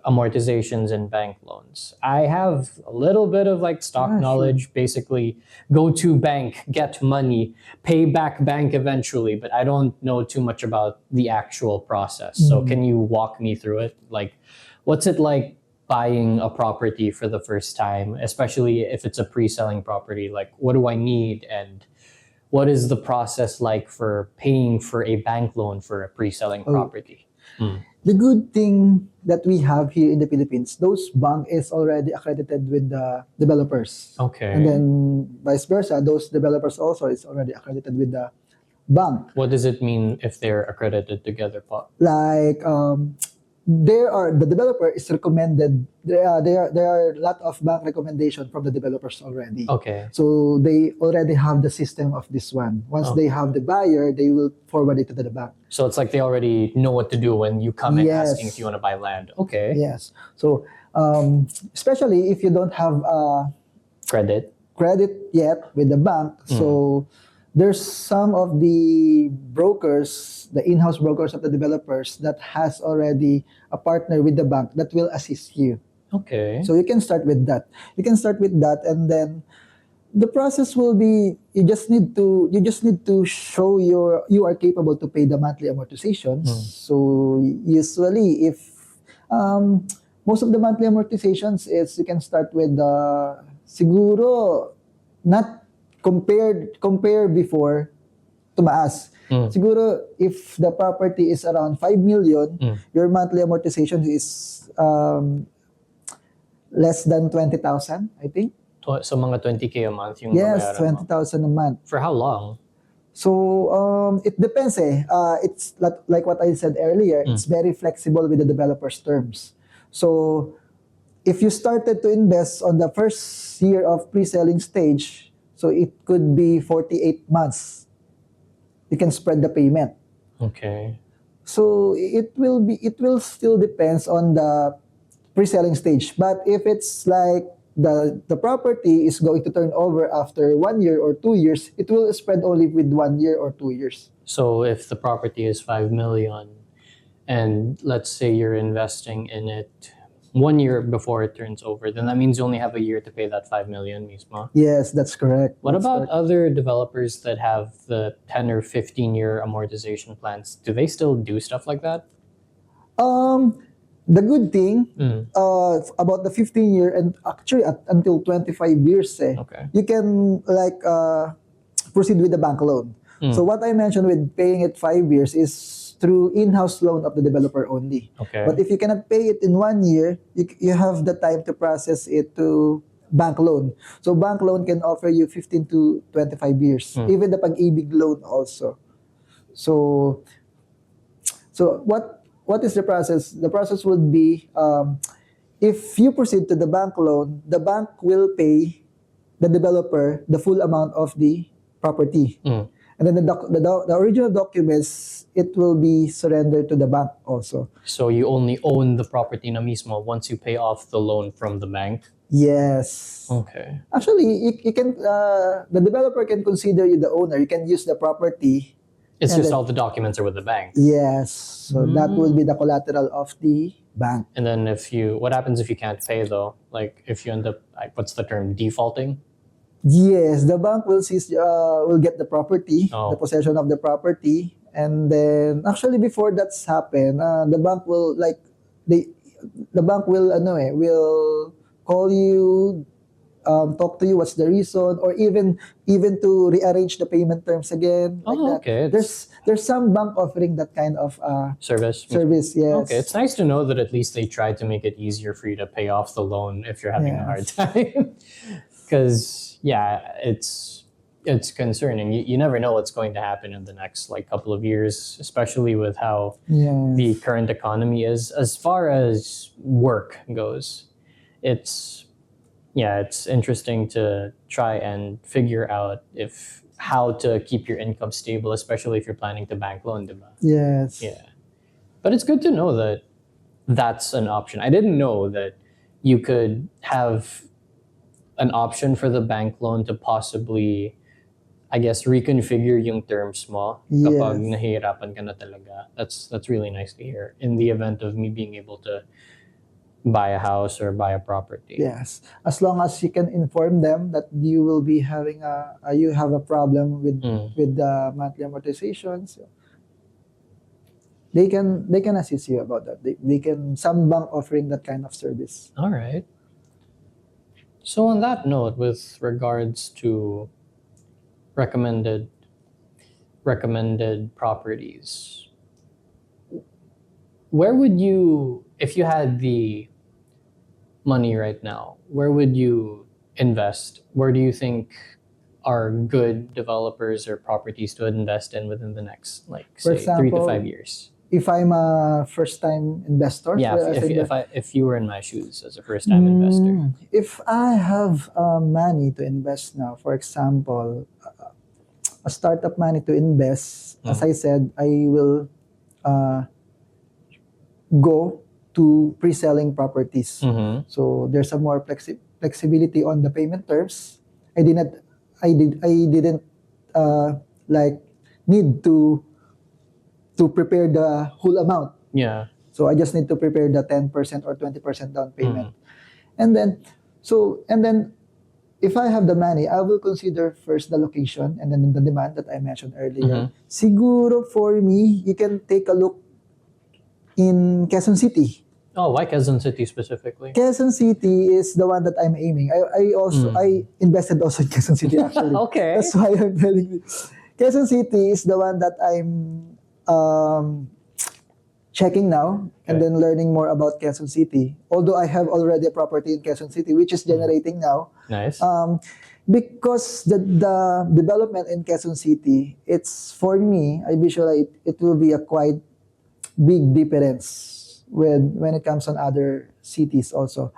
amortizations and bank loans. I have a little bit of stock knowledge, basically go to bank, get money, pay back bank eventually, but I don't know too much about the actual process. So can you walk me through it? What's it like buying a property for the first time, especially if it's a pre-selling property? What do I need, and what is the process like for paying for a bank loan for a pre-selling property? The good thing that we have here in the Philippines, those bank is already accredited with the developers. Okay. And then vice versa, those developers also is already accredited with the bank. What does it mean if they're accredited together po? Like the developer is recommended. There are a lot of bank recommendation from the developers already. Okay. So they already have the system of this one. Once they have the buyer, they will forward it to the bank. So it's like they already know what to do when you come in Yes. asking if you want to buy land. Okay. Yes. So especially if you don't have credit yet with the bank, so there's some of the brokers, the in-house brokers of the developers that has already a partner with the bank that will assist you. Okay. So you can start with that. And then the process will be you just need to show you are capable to pay the monthly amortizations. So usually if most of the monthly amortizations is you can start with siguro not compare before tumaas. Siguro if the property is around 5 million, your monthly amortization is less than 20,000, I think. So mga 20K a month yung Yes, babayaran mo. 20,000 a month. For how long? So it depends it's like what I said earlier, it's very flexible with the developer's terms. So if you started to invest on the first year of pre-selling stage, so it could be 48 months. You can spread the payment. Okay. So it will still depends on the pre-selling stage. But if it's like the property is going to turn over after 1 year or 2 years, it will spread only with 1 year or 2 years. So if the property is 5 million and let's say you're investing in it 1 year before it turns over, then that means you only have a year to pay that 5 million mismo. Yes, that's correct. What That's about correct. other developers that have the 10 or 15 year amortization plans? Do they still do stuff like that? The good thing about the 15 year and actually until 25 years, Okay. you can like proceed with the bank loan. So what I mentioned with paying it 5 years is through in-house loan of the developer only. Okay. But if you cannot pay it in 1 year, you have the time to process it to bank loan. So bank loan can offer you 15 to 25 years. Even the pag-ibig loan also. So what is the process? The process would be if you proceed to the bank loan, the bank will pay the developer the full amount of the property. And then the original documents, it will be surrendered to the bank also. So you only own the property na mismo once you pay off the loan from the bank? Yes. Okay. Actually, you can the developer can consider you the owner. You can use the property. It's And just then- all the documents are with the bank. Yes. So that will be the collateral of the bank. And then what happens if you can't pay though? Like if you end up, like, what's the term, defaulting? Yes, the bank will will get the property, Oh. the possession of the property, and then actually before that's happened, the bank will will call you, talk to you what's the reason, or even to rearrange the payment terms again. Like Oh, that. okay. There's some bank offering that kind of Service. service. Yes. Okay, it's nice to know that at least they try to make it easier for you to pay off the loan if you're having a hard time. Because it's concerning. You never know what's going to happen in the next couple of years, especially with how Yes. the current economy is. As far as work goes, it's interesting to try and figure out how to keep your income stable, especially if you're planning to bank loan, diba? Yes. Yeah. But it's good to know that that's an option. I didn't know that you could have an option for the bank loan to possibly, I guess, reconfigure yung terms mo kapag Yes. nahihirapan ka na talaga. That's really nice to hear. In the event of me being able to buy a house or buy a property. Yes, as long as you can inform them that you will be having you have a problem with the monthly amortizations, they can assist you about that. They can, some bank offering that kind of service. All right. So on that note, with regards to recommended properties, where would you, if you had the money right now, where would you invest? Where do you think are good developers or properties to invest in within the next, like, For say, 3 to example, 5 years? if I'm a first-time investor, Yeah, so as if you were in my shoes as a first time investor. if I have money to invest now, for example, a startup money to invest, as I said, I will go to pre-selling properties. So there's a more flexibility on the payment terms. I didn't like need to prepare the whole amount. Yeah. So I just need to prepare the 10% or 20% down payment. And then if I have the money, I will consider first the location and then the demand that I mentioned earlier. Siguro for me, you can take a look in Quezon City. Oh, why Quezon City specifically? Quezon City is the one that I'm aiming. I invested also in Quezon City actually. Okay. That's why I'm telling you. Quezon City is the one that I'm checking now and then learning more about Quezon City. Although I have already a property in Quezon City which is generating now. Nice. Because the development in Quezon City, it's for me, I visualize it will be a quite big difference when it comes on other cities also.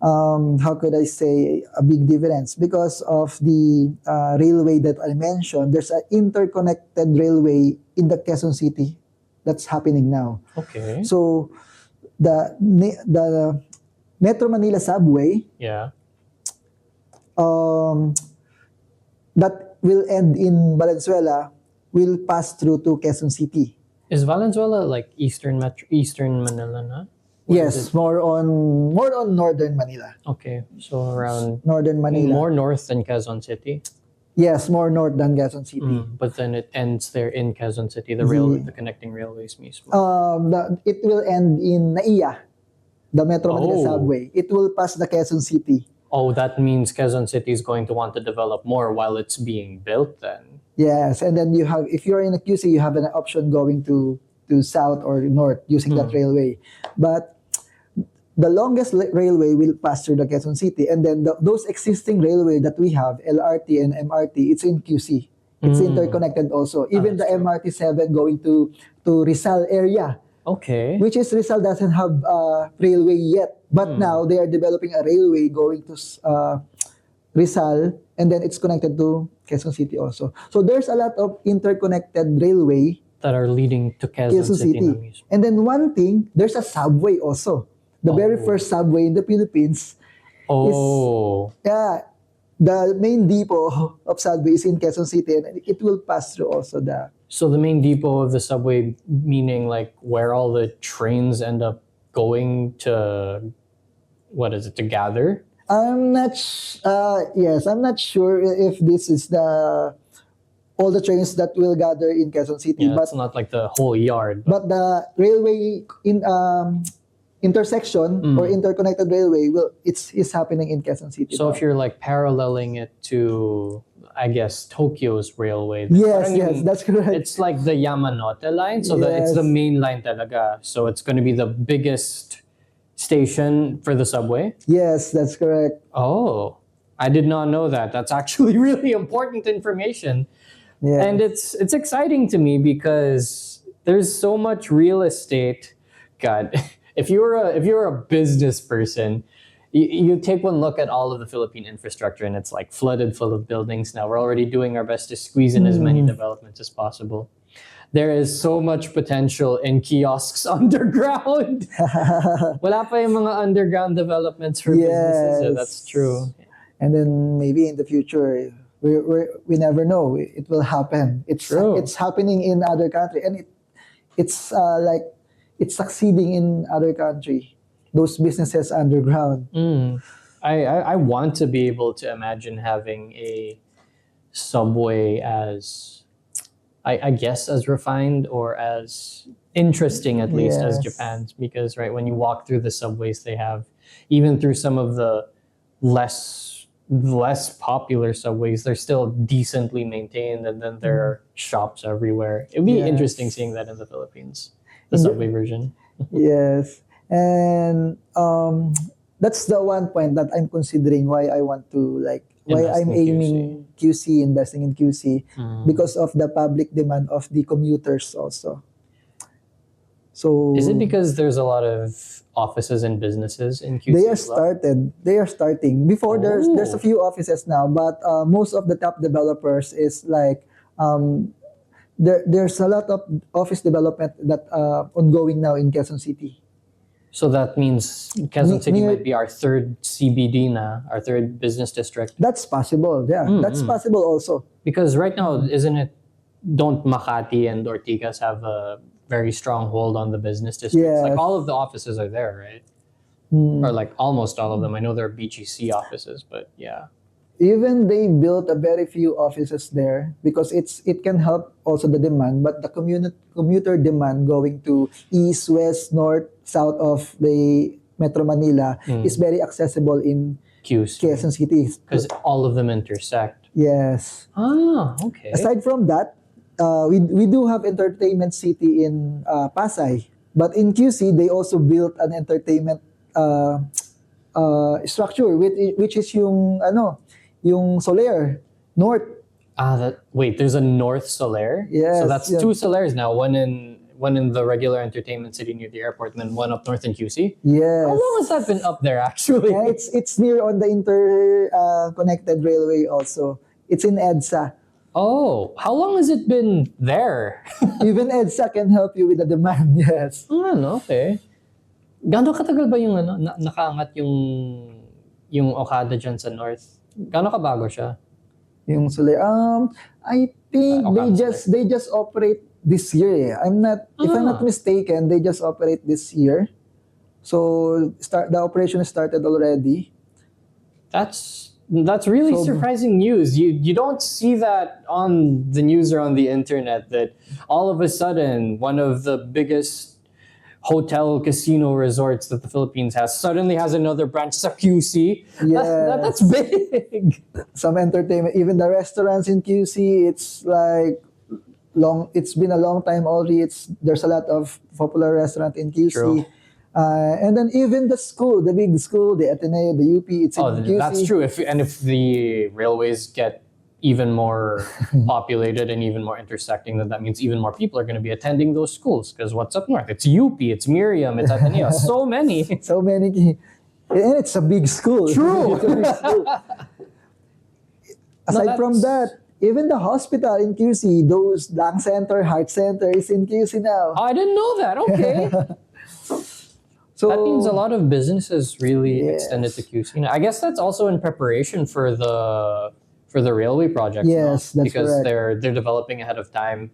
How could I say a big difference? Because of the railway that I mentioned, there's an interconnected railway in the Quezon City that's happening now. Okay. So the Metro Manila subway that will end in Valenzuela will pass through to Quezon City. Is Valenzuela like Eastern Manila na? Yes, more on northern Manila. Okay, so around Northern Manila. more north than Quezon City. Yes, more north than Quezon City. But then it ends there in Quezon City, the connecting railways mismo. It will end in Naiya, the Metro Manila subway. It will pass the Quezon City. Oh, that means Quezon City is going to want to develop more while it's being built then. Yes, and then you have, if you're in a QC, you have an option going to south or north using that railway. But the longest railway will pass through the Quezon City, and then those existing railway that we have, LRT and MRT, it's in QC. It's interconnected also. Even the MRT 7 going to Rizal area. Okay. Which is Rizal doesn't have railway yet. But now they are developing a railway going to Rizal, and then it's connected to Quezon City also. So there's a lot of interconnected railway that are leading to Quezon City. And then one thing, there's a subway also. The very first subway in the Philippines is, the main depot of subway is in Quezon City, and it will pass through also the... So the main depot of the subway, meaning like where all the trains end up going to, what is it, to gather? I'm not sure if this is all the trains that will gather in Quezon City. Yeah, it's not like the whole yard. But the railway intersection or interconnected railway is happening in Quezon City. So if you're like paralleling it to, I guess, Tokyo's railway. Yes, that's correct. It's like the Yamanote line, so it's the main line talaga. So it's going to be the biggest station for the subway? Yes, that's correct. Oh, I did not know that. That's actually really important information. Yeah. And it's exciting to me because there's so much real estate. God, if you're a business person, you take one look at all of the Philippine infrastructure and it's like flooded full of buildings now. We're already doing our best to squeeze in as many developments as possible. There is so much potential in kiosks underground. Wala pa yung mga underground developments for businesses. So that's true. And then maybe in the future, we never know. It will happen. It's happening in other country, and it's like it's succeeding in other country. Those businesses underground. I want to be able to imagine having a subway as, I guess, as refined or as interesting at least as Japan's, because when you walk through the subways they have, even through some of the less popular subways, they're still decently maintained, and then there are shops everywhere. It'd be interesting seeing that in the Philippines, the subway version. Yes. And that's the one point that I'm considering why I want to Why Invest I'm in QC. aiming QC, investing in QC, because of the public demand of the commuters also. So Is it because there's a lot of offices and businesses in QC? they are as well? started. They are starting. Before there's Oh. a few offices now, but most of the top developers is like there's a lot of office development that ongoing now in Quezon City. So that means Quezon City near- might be our third CBD na, our third business district. That's possible. Yeah, that's possible also. Because right now, isn't it, don't Makati and Ortigas have a very strong hold on the business districts? Like Yes. all of the offices are there, right? Or like almost all of them. I know there are BGC offices, but yeah. Even they built a very few offices there because it can help also the demand, but the commuter demand going to east, west, north, south of the Metro Manila is very accessible in QC. Quezon City. Because all of them intersect. Yes. Ah, okay. Aside from that, we do have entertainment city in Pasay, but in QC they also built an entertainment structure which is yung Soler North. Wait, there's a North Soler? Yes, So that's yeah. two Solers now, one in the regular entertainment city near the airport, and then one up north in QC? Yes. How long has that been up there, actually? Yeah, it's near on the interconnected railway also. It's in EDSA. Oh, how long has it been there? Even EDSA can help you with the demand. Yes. Okay. Gano'ng katagal ba yung nakaangat yung Okada dyan sa north? Gano'ng kabago siya? Yung Soler. I think Okay. they just operate this year. If I'm not mistaken, they just operate this year. So the operation started already. That's really So- surprising news. You don't see that on the news or on the internet that all of a sudden one of the biggest hotel casino resorts that the Philippines has suddenly has another branch sa QC. That's big. Some entertainment, even the restaurants in QC, it's like it's been a long time already. There's a lot of popular restaurant in QC. True. And then even the school, the big school, the Ateneo, the UP, it's in QC. That's true. If the railways get even more populated and even more intersecting, then that means even more people are going to be attending those schools. Because what's up north? It's UP, it's Miriam, it's Ateneo. So many. So many. And it's a big school. True. It's a big school. Aside from that's- that, even the hospital in QC, those lung center, heart center is in QC now. I didn't know that. Okay. So That means a lot of businesses really Yes. extended to QC. Now, I guess that's also in preparation for the railway project. Yes, that's because correct. they're developing ahead of time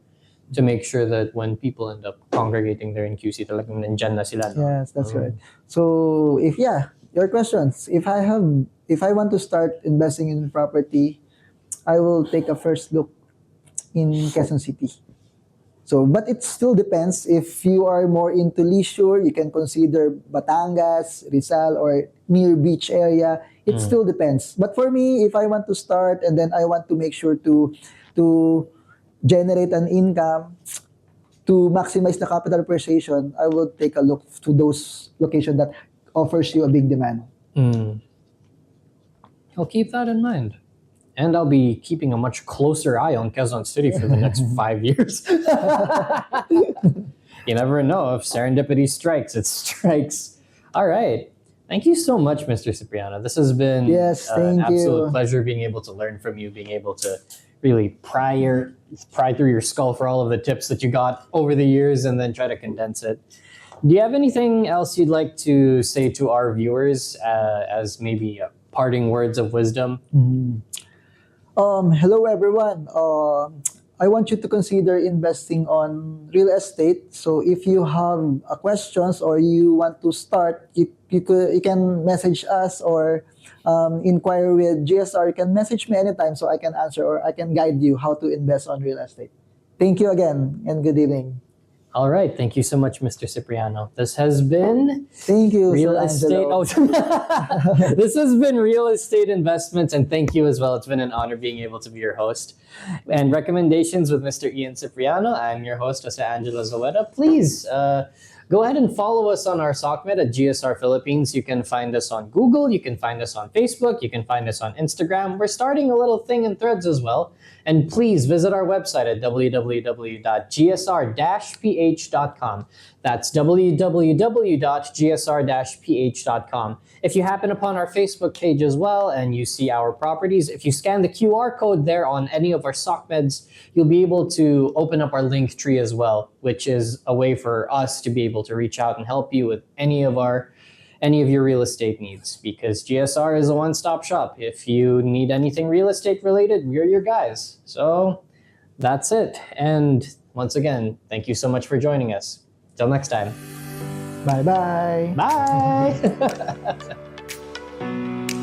to make sure that when people end up congregating there in QC, talagang nandyan na sila. No? Yes, that's right. So your questions. If I want to start investing in property, I will take a first look in Quezon City. So, but it still depends. If you are more into leisure, you can consider Batangas, Rizal, or near beach area. It still depends. But for me, if I want to start and then I want to make sure to generate an income, to maximize the capital appreciation, I will take a look to those locations that offers you a big demand. I'll keep that in mind. And I'll be keeping a much closer eye on Quezon City for the next 5 years. You never know. If serendipity strikes, it strikes. All right. Thank you so much, Mr. Cipriano. This has been Yes, an thank absolute you. pleasure being able to learn from you, being able to really pry through your skull for all of the tips that you got over the years and then try to condense it. Do you have anything else you'd like to say to our viewers as maybe parting words of wisdom? Hello everyone. I want you to consider investing on real estate. So if you have questions or you want to start, you can message us or inquire with GSR. You can message me anytime so I can answer or I can guide you how to invest on real estate. Thank you again and good evening. All right. Thank you so much, Mr. Cipriano. This has been Thank you, Real Sir Estate. Angelo. This has been Real Estate Investments, and thank you as well. It's been an honor being able to be your host. And recommendations with Mr. Ian Cipriano. I'm your host, Mr. Angelo Zulueta. Please go ahead and follow us on our SOCMED at GSR Philippines. You can find us on Google, you can find us on Facebook, you can find us on Instagram. We're starting a little thing in Threads as well. And please visit our website at www.gsr-ph.com. That's www.gsr-ph.com. If you happen upon our Facebook page as well and you see our properties, if you scan the QR code there on any of our SOCMEDs, you'll be able to open up our link tree as well, which is a way for us to be able to reach out and help you with any of your real estate needs, because GSR is a one-stop shop. If you need anything real estate related, we're your guys. So that's it. And once again, thank you so much for joining us. Till next time. Bye-bye. Bye.